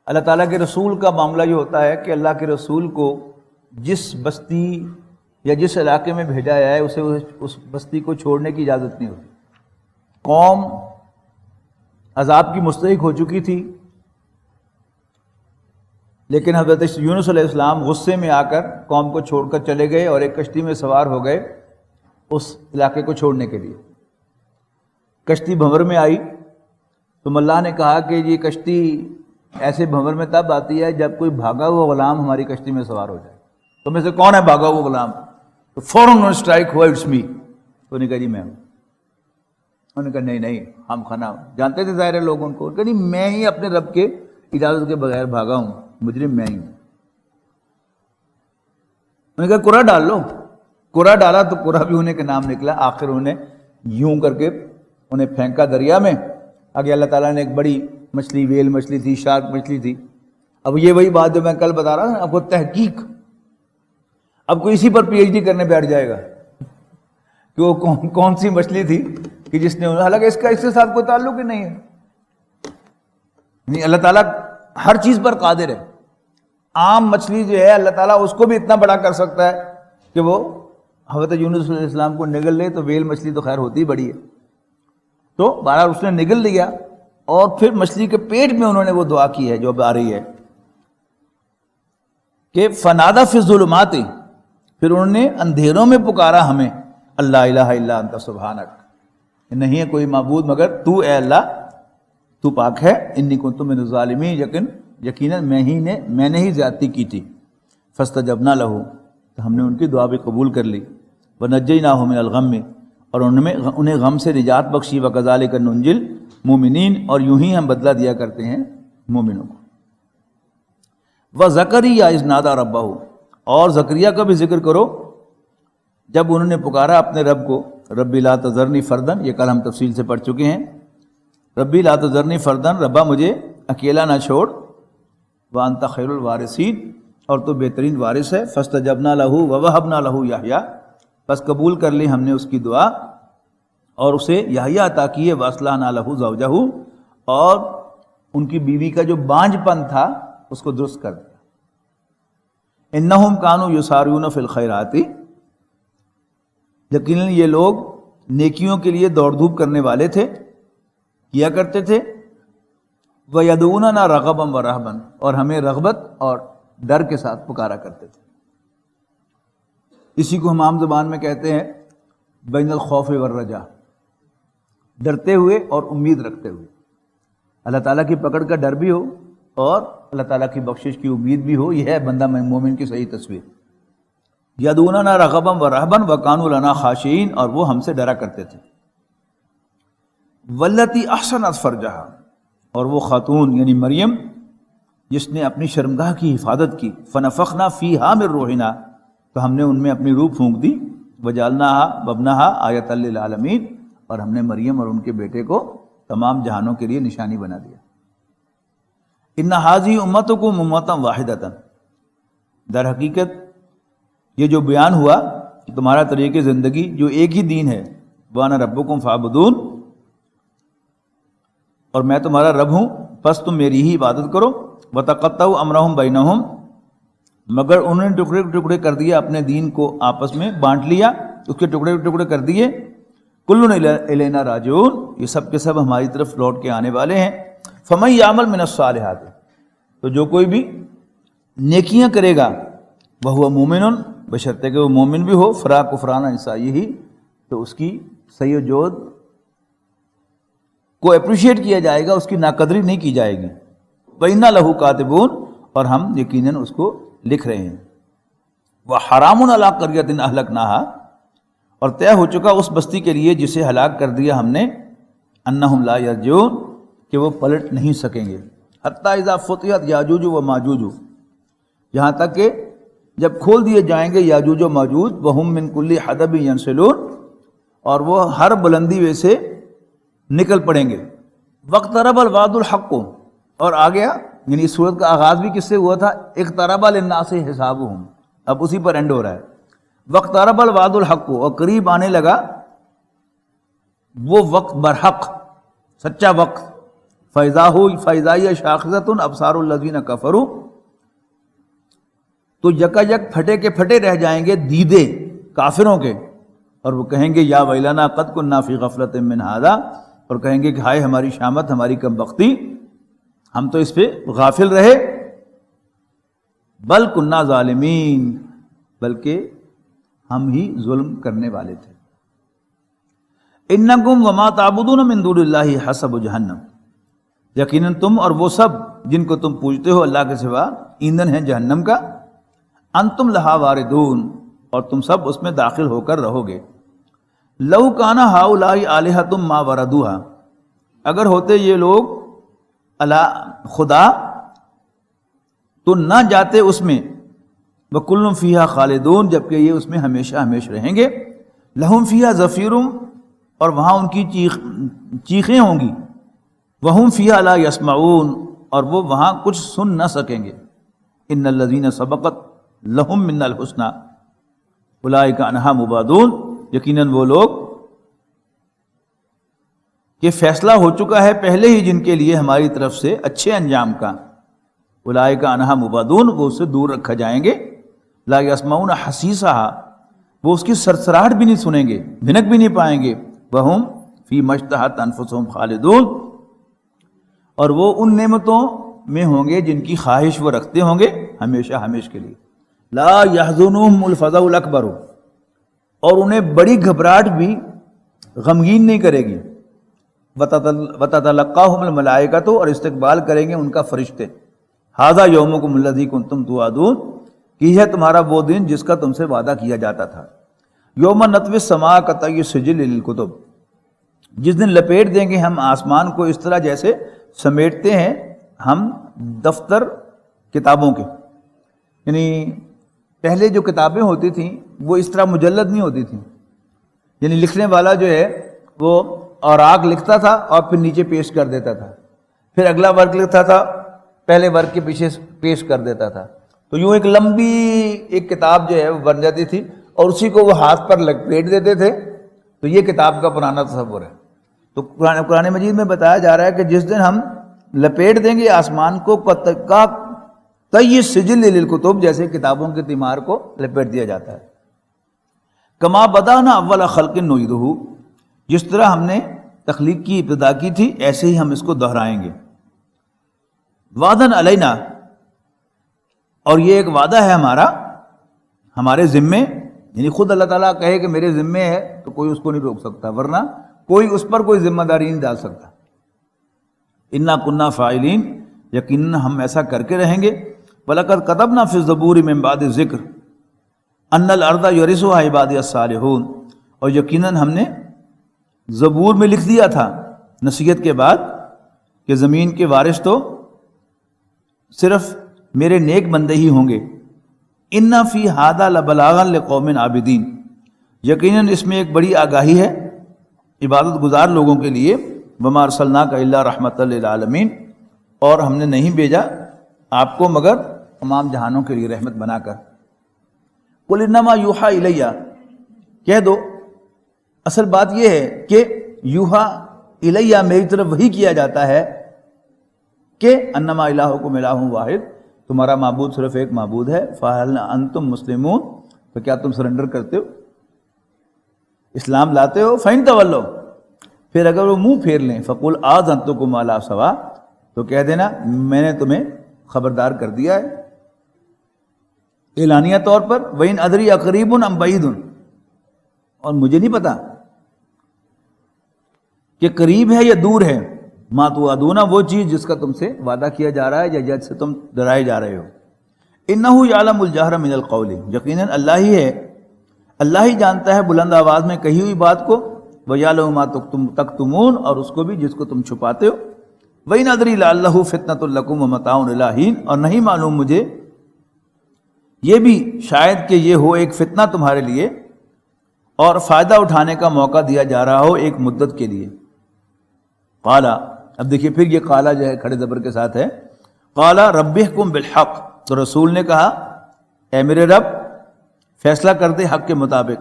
اللہ تعالیٰ کے رسول کا معاملہ یہ ہوتا ہے کہ اللہ کے رسول کو جس بستی یا جس علاقے میں بھیجا ہے اسے اس بستی کو چھوڑنے کی اجازت نہیں ہوتی. قوم عذاب کی مستحق ہو چکی تھی، لیکن حضرت یونس علیہ السلام غصے میں آ کر قوم کو چھوڑ کر چلے گئے اور ایک کشتی میں سوار ہو گئے اس علاقے کو چھوڑنے کے لیے. کشتی بھنور میں آئی تو اللہ نے کہا کہ یہ کشتی ایسے بھنور میں تب آتی ہے جب کوئی بھاگا ہوا غلام ہماری کشتی میں سوار ہو جائے. تو میں سے کون ہے بھاگا ہوا غلام؟ تو فوراً انہوں نے اسٹرائک ہوا، اٹس می. تو انہوں نے کہا جی میں ہوں. انہوں نے کہا نہیں ہم کھانا جانتے تھے ظاہر ہے لوگ ان کو، کہ نہیں میں ہی اپنے رب کے اجازت کے بغیر بھاگا ہوں، مجرم میں ہی ہوں. انہوں نے کہا قرآن ڈال لو. قرآن ڈالا تو قرآن بھی انہیں کے نام نکلا. آخر انہیں یوں کر کے انہیں پھینکا دریا میں. آگے اللہ تعالیٰ نے ایک بڑی مچھلی، ویل مچھلی تھی، شارک مچھلی تھی. اب یہ وہی بات جو میں کل بتا رہا تھا آپ کو، تحقیق. اب کوئی اسی پر پی ایچ ڈی کرنے بیٹھ جائے گا کہ وہ کون سی مچھلی تھی کہ جس نے، حالانکہ اس کے ساتھ کوئی تعلق ہی نہیں ہے. نہیں، اللہ تعالیٰ ہر چیز پر قادر ہے. عام مچھلی جو ہے اللہ تعالیٰ اس کو بھی اتنا بڑا کر سکتا ہے کہ وہ حضرت یونس علیہ السلام کو نگل لے. تو ویل مچھلی تو خیر ہوتی بڑی ہے، تو بہرحال اس نے نگل لیا. اور پھر مچھلی کے پیٹ میں انہوں نے وہ دعا کی ہے جو اب آ رہی ہے کہ فنادى فی الظلمات، پھر انہوں نے اندھیروں میں پکارا ہمیں، اللہ الہ الا انت سبحانک، نہیں ہے کوئی معبود مگر تو اے اللہ، تو پاک ہے. انی کنت من الظالمین، یقیناً میں نے ہی زیادتی کی تھی. فاستجبنا لہ، تو ہم نے ان کی دعا بھی قبول کر لی. ونجیناہ من الغم، اور انہیں غم سے نجات بخشی. وکذالک ننجی المؤمنین، اور یوں ہی ہم بدلہ دیا کرتے ہیں مومنوں کو. وزکریا اذ نادى ربہ، اور زکریا کا بھی ذکر کرو جب انہوں نے پکارا اپنے رب کو. ربی لا تذرنی فردن، یہ کل ہم تفصیل سے پڑھ چکے ہیں. ربی لا تذرنی فردن، ربا مجھے اکیلا نہ چھوڑ. وانت خیر الوارثین، اور تو بہترین وارث ہے. فاستجبنا لہ ووہبنا لہ یحییٰ، بس قبول کر لی ہم نے اس کی دعا اور اسے یحییٰ عطا کیے. واصلحنا لہ زوجہ، اور ان کی بیوی کا جو بانجھ پن تھا اس کو درست کر دیا. انہم کانوا یسارعون فی الخیرات، یقیناً یہ لوگ نیکیوں کے لیے دوڑ دھوپ کرنے والے تھے، کیا کرتے تھے. وَيَدْعُونَنَا رَغَبًا وَرَهْبًا، اور ہمیں رغبت اور ڈر کے ساتھ پکارا کرتے تھے. اسی کو ہم عام زبان میں کہتے ہیں بین الخوف والرجاء، ڈرتے ہوئے اور امید رکھتے ہوئے. اللہ تعالیٰ کی پکڑ کا ڈر بھی ہو اور اللہ تعالیٰ کی بخشش کی امید بھی ہو. یہ ہے بندہ مومن کی صحیح تصویر. یدعوننا رغبا ورہبا وکانوا لنا خاشعین، اور وہ ہم سے ڈرا کرتے تھے. والتی احسنت فرجہا، اور وہ خاتون یعنی مریم جس نے اپنی شرمگاہ کی حفاظت کی. فنفخنا فیہا من روحنا، تو ہم نے ان میں اپنی روح پھونک دی. وجعلناہا وابنہا آیۃ للعالمین، اور ہم نے مریم اور ان کے بیٹے کو تمام جہانوں کے لیے نشانی بنا دیا. ان ھذہ امتکم امۃ واحدۃ، در حقیقت یہ جو بیان ہوا کہ تمہارا طریق زندگی جو ایک ہی دین ہے. وانا ربکم فاعبدون، اور میں تمہارا رب ہوں پس تم میری ہی عبادت کرو. وتقطعوا امرهم بینہم، مگر انہوں نے ٹکڑے ٹکڑے کر دیا اپنے دین کو، آپس میں بانٹ لیا، اس کے ٹکڑے ٹکڑے کر دیے. کل الینا راجعون، یہ سب کے سب ہماری طرف لوٹ کے آنے والے ہیں. فمن یعمل من الصالحات، تو جو کوئی بھی نیکیاں کرے گا، وہو مومن، بشرطے کہ وہ مومن بھی ہو. فلا کفران علی، تو اس کی صحیح و جود کو اپریشیٹ کیا جائے گا، اس کی ناقدری نہیں کی جائے گی. وَإِنَّا لَهُ كَاتِبُونَ، اور ہم یقیناً اس کو لکھ رہے ہیں. وَحَرَامٌ عَلَىٰ قَرْيَةٍ أَهْلَكْنَاهَا، اور طے ہو چکا اس بستی کے لیے جسے ہلاک کر دیا ہم نے. أَنَّهُمْ لَا يَرْجِعُونَ، کہ وہ پلٹ نہیں سکیں گے. حتیٰ اذا فتحت یاجوج و ماجوج، یہاں تک کہ جب کھول دیے جائیں گے یاجوج و ماجوج، وہم من کل حدب ینسلون، اور وہ ہر بلندی میں سے نکل پڑیں گے. واقترب الوعد الحق، اور آ گیا، یعنی اس صورت کا آغاز بھی کس سے ہوا تھا؟ اقترب للناس حسابهم، اب اسی پر اینڈ ہو رہا ہے. واقترب الوعد الحق، اور قریب آنے لگا وہ وقت برحق، سچا وقت. فَإِذَا هِيَ شَاخِصَةٌ أَبْصَارُ الَّذِينَ كَفَرُوا، تو یکا یک پھٹے کے پھٹے رہ جائیں گے دیدے کافروں کے، اور وہ کہیں گے یا ویلنا قد كنا فی غفلۃ من ھذا، اور کہیں گے کہ ہائے ہماری شامت، ہماری کم بختی، ہم تو اس پہ غافل رہے. بل كنا ظالمین، بلکہ ہم ہی ظلم کرنے والے تھے. انکم وما تعبدون من دون اللہ حسب جہنم، یقیناً تم اور وہ سب جن کو تم پوجتے ہو اللہ کے سوا ایندھن ہے جہنم کا. انتم لہا واردون، اور تم سب اس میں داخل ہو کر رہو گے. لو کان ہؤلاء الہۃ ما وردوہا، اگر ہوتے یہ لوگ خدا تو نہ جاتے اس میں. وکل فیہا خالدون، جبکہ یہ اس میں ہمیشہ ہمیشہ رہیں گے. لہم فیہا زفیر، اور وہاں ان کی چیخیں ہوں گی. وہم فیہا لا یسمعون، اور وہ وہاں کچھ سن نہ سکیں گے. ان الذین سبقت لہم من الحسنی اولئک عنہا مبعدون، یقیناً وہ لوگ کہ فیصلہ ہو چکا ہے پہلے ہی جن کے لیے ہماری طرف سے اچھے انجام کا. اولئک عنہا مبعدون، وہ اس سے دور رکھا جائیں گے. لا یسمعون حسیسہا، وہ اس کی سرسراہٹ بھی نہیں سنیں گے، بھنک بھی نہیں پائیں گے. وہم فی ما اشتہت انفسہم خالدون، اور وہ ان نعمتوں میں ہوں گے جن کی خواہش وہ رکھتے ہوں گے ہمیشہ ہمیشہ کے لیے. لا یحزنہم الفزع الاکبر، اور انہیں بڑی گھبراہٹ بھی غمگین نہیں کرے گی. وتتلقاہم الملائکۃ، اور استقبال کریں گے ان کا فرشتے. ھذا یومکم الذی کنتم توعدون، یہ ہے تمہارا وہ دن جس کا تم سے وعدہ کیا جاتا تھا. یوم نطوی السماء کطی السجل للکتب، جس دن لپیٹ دیں گے ہم آسمان کو اس طرح جیسے سمیٹتے ہیں ہم دفتر کتابوں کے. یعنی پہلے جو کتابیں ہوتی تھیں وہ اس طرح مجلد نہیں ہوتی تھیں، یعنی لکھنے والا جو ہے وہ اوراق لکھتا تھا اور پھر نیچے پیش کر دیتا تھا، پھر اگلا ورق لکھتا تھا، پہلے ورق کے پیچھے پیش کر دیتا تھا. تو یوں ایک لمبی ایک کتاب جو ہے وہ بن جاتی تھی، اور اسی کو وہ ہاتھ پر لپیٹ دیتے تھے. تو یہ کتاب کا پرانا تصور ہے. تو قرآن مجید میں بتایا جا رہا ہے کہ جس دن ہم لپیٹ دیں گے آسمان کو طی سجل للکتب، جیسے کتابوں کے تیمار کو لپیٹ دیا جاتا ہے. کما بدانا اول خلق نعیدہ، جس طرح ہم نے تخلیق کی ابتدا کی تھی ایسے ہی ہم اس کو دہرائیں گے. وعدن علینا، اور یہ ایک وعدہ ہے ہمارا ہمارے ذمے، یعنی خود اللہ تعالیٰ کہے کہ میرے ذمے ہے تو کوئی اس کو نہیں روک سکتا، ورنہ کوئی اس پر کوئی ذمہ داری نہیں ڈال سکتا. انا کننا فاعلین، یقیناً ہم ایسا کر کے رہیں گے. وَلَقَدْ كَتَبْنَا فِي الزَّبُورِ مِن بَعْدِ الذِّكْرِ أَنَّ الْأَرْضَ يَرِثُهَا عِبَادِيَ الصَّالِحُونَ، اور یقیناً ہم نے زبور میں لکھ دیا تھا نصیحت کے بعد کہ زمین کے وارث تو صرف میرے نیک بندے ہی ہوں گے. اِنَّ فِي هَذَا لَبَلَاغًا لِقَوْمٍ عَابِدِينَ، یقیناً اس میں ایک بڑی آگاہی ہے عبادت گزار لوگوں کے لیے. وَمَا أَرْسَلْنَاكَ إِلَّا رَحْمَةً لِلْعَالَمِينَ، اور ہم نے نہیں بھیجا آپ کو مگر تمام جہانوں کے لیے رحمت بنا کر. قُلْ إِنَّمَا يُوحَىٰ إِلَيَّ، کہہ دو اصل بات یہ ہے کہ یوحا الیہ، میری طرف وحی کیا جاتا ہے کہ انما الہکم الہ واحد، تمہارا معبود صرف ایک معبود ہے. فَهَلْ أَنْتُمْ مُسْلِمُونَ، تو کیا تم سرنڈر کرتے ہو، اسلام لاتے ہو؟ فَإِن تَوَلَّوْا، پھر اگر وہ منہ پھیر لیں، فَقُلْ آذَنْتُكُمْ عَلَىٰ سَوَاءٍ، تو کہہ دینا میں نے تمہیں خبردار کر دیا ہے اعلانیہ طور پر. وَإِنْ أَدْرِي أَقَرِيبٌ أَمْ بَعِيدٌ، اور مجھے نہیں پتا کہ قریب ہے یا دور ہے. ما توعدون، وہ چیز جس کا تم سے وعدہ کیا جا رہا ہے یا جس سے تم ڈرائے جا رہے ہو. انہ یعلم الجہر من القول، یقیناً اللہ ہی ہے، اللہ ہی جانتا ہے بلند آواز میں کہی ہوئی بات کو. ویعلم ما تکتمون، اور اس کو بھی جس کو تم چھپاتے ہو. وَإِنْ أَدْرِي لَعَلَّهُ فِتْنَةٌ لَكُمْ وَمَتَاعٌ إِلَىٰ حِينٍ، اور نہیں معلوم مجھے یہ بھی شاید کہ یہ ہو ایک فتنہ تمہارے لیے اور فائدہ اٹھانے کا موقع دیا جا رہا ہو ایک مدت کے لیے. قالا، اب دیکھیے پھر یہ قالا جو ہے کھڑے زبر کے ساتھ ہے. قالا رب احکم بالحق، تو رسول نے کہا اے میرے رب فیصلہ کر دے حق کے مطابق.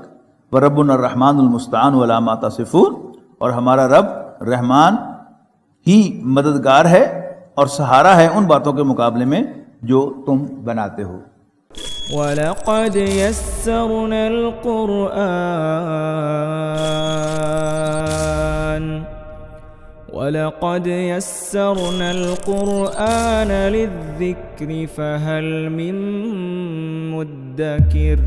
وربنا الرحمن المستعان علی ما تصفون، اور ہمارا رب رحمان ہی مددگار ہے اور سہارا ہے ان باتوں کے مقابلے میں جو تم بناتے ہو. وَلَقَدْ يَسَّرْنَا الْقُرْآنَ لِلذِّكْرِ فَهَلْ مِن مُّدَّكِرٍ